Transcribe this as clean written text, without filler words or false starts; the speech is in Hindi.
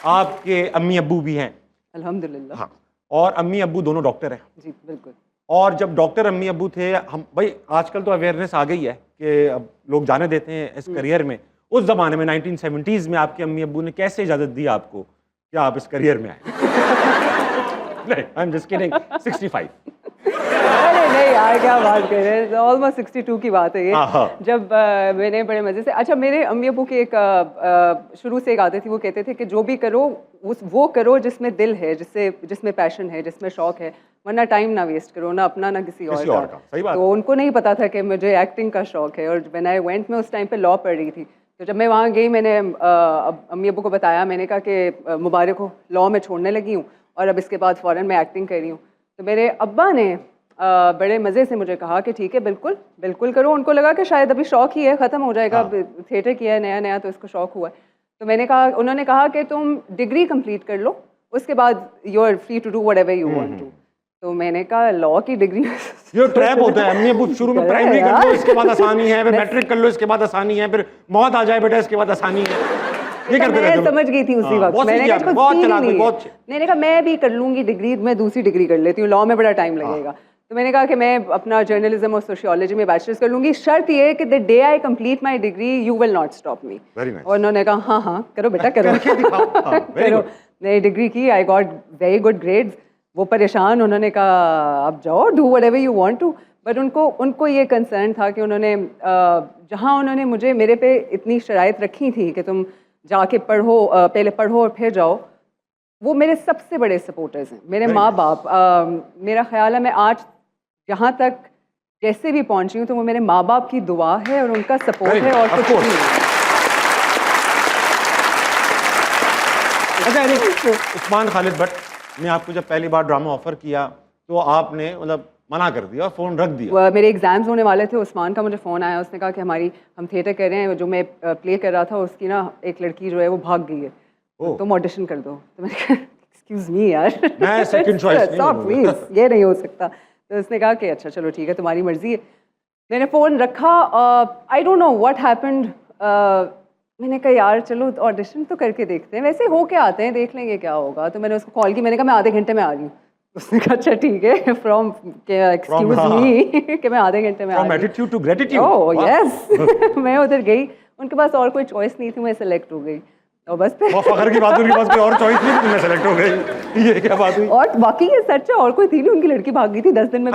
आपके अम्मी अब्बू भी हैं अल्हम्दुलिल्लाह। हाँ, और अम्मी अब्बू दोनों डॉक्टर हैं जी बिल्कुल। और जब डॉक्टर अम्मी अब्बू थे, हम भाई आजकल तो अवेयरनेस आ गई है कि अब लोग जाने देते हैं इस करियर में। उस ज़माने में 1970s में आपके अम्मी अब्बू ने कैसे इजाज़त दी आपको कि आप इस करियर में आए? नहीं, आई एम जस्ट किडिंग, 65। अरे नहीं यार, क्या बात कर रहे हैं, ऑलमोस्ट 62 की बात है ये। जब मैंने बड़े मज़े से, अच्छा मेरे अम्मी अब्बू की एक शुरू से एक आदत थी, वो कहते थे कि जो भी करो वो करो जिसमें दिल है, जिसमें पैशन है, जिसमें शौक है, वरना टाइम ना वेस्ट करो, ना अपना ना किसी और का। सही बात। तो उनको नहीं पता था कि मुझे एक्टिंग का शौक है, और व्हेन आई वेंट, मैं उस टाइम पे लॉ पढ़ रही थी। तो जब मैं वहाँ गई, मैंने अम्मी अब्बू को बताया, मैंने कहा कि मुबारक हो, लॉ में छोड़ने लगी हूँ और अब इसके बाद फ़ौरन मैं एक्टिंग कर रही हूँ। तो मेरे अब्बा ने बड़े मज़े से मुझे कहा कि ठीक है, बिल्कुल बिल्कुल करो। उनको लगा कि शायद अभी शौक ही है, ख़त्म हो जाएगा, थिएटर किया है नया नया तो इसको शौक हुआ है। तो मैंने कहा, उन्होंने कहा कि तुम डिग्री कंप्लीट कर लो, उसके बाद you are free to do whatever you want to. तो मैंने कहा लॉ की डिग्री ये ट्रैप होता है। अम्मी अब्बू शुरू में प्राइमरी कर लो, इसके बाद आसानी है, फिर मैट्रिक कर लो, इसके बाद आसानी है, फिर मौत आ जाए बेटा, इसके बाद आसानी है। ये करते रहते हो। मैं समझ गई थी उसी वक्त। मैंने कहा बहुत चलाक हुई, बहुत। मैंने कहा मैं भी कर लूंगी डिग्री, मैं दूसरी डिग्री कर लेती हूँ, लॉ में बड़ा टाइम लगेगा। तो मैंने कहा कि मैं अपना जर्नलिज्म और सोशियोलॉजी में बैचलर्स कर लूंगी, शर्त ये है कि the day I complete my degree you will not stop me. और उन्होंने कहा हाँ हाँ करो बेटा करो। करो। मैंने डिग्री की, I got very good grades. वो परेशान, उन्होंने कहा अब जाओ, do whatever you want to. But उनको ये कंसर्न था कि उन्होंने जहाँ उन्होंने मुझे, मेरे पे इतनी शराइत रखी थी कि तुम जाके पढ़ो, पहले पढ़ो और फिर जाओ, वो मेरे सबसे बड़े सपोर्टर्स हैं, मेरे माँ बाप। मेरा ख्याल है मैं आज जहाँ तक जैसे भी पहुँची हूँ तो वो मेरे माँ बाप की दुआ है और उनका सपोर्ट है, और कुछ नहीं। अच्छा, उस्मान खालिद भट्ट ने आपको जब पहली बार ड्रामा ऑफर किया तो आपने मतलब मना कर दिया, फ़ोन रख दिया? मेरे एग्जाम्स होने वाले थे, उस्मान का मुझे फ़ोन आया, उसने कहा कि हम थिएटर कर रहे हैं, जो मैं प्ले कर रहा था उसकी ना एक लड़की जो है वो भाग गई है, तुम ऑडिशन कर दो। तो मैंने कहा एक्सक्यूज़ मी यार, मैं सेकंड चॉइस प्लीज़, ये नहीं हो सकता। तो उसने कहा कि अच्छा चलो ठीक है, तुम्हारी मर्जी है। मैंने फ़ोन रखा, I don't know what happened. मैंने कहा यार चलो ऑडिशन तो करके देखते हैं, वैसे हो के आते हैं, देख लेंगे क्या होगा। तो मैंने उसको कॉल की, मैंने कहा मैं आधे घंटे में आ रही हूँ। उसने कहा अच्छा ठीक है, फ्रॉम एक्सक्यूज मी कि मैं आधे घंटे में आ रही हूँ। From attitude to gratitude. Oh yes. मैं उधर गई, उनके पास और कोई चॉइस नहीं थी, मैं सेलेक्ट हो गई। और बस बहुत फखर की बात, उनके पास कोई और चॉइस नहीं थी, मैं सेलेक्ट हो गई। ये क्या बात हुई? और बाकी ये सच है, और कोई थी नहीं, उनकी लड़की भाग गई थी 10 दिन में।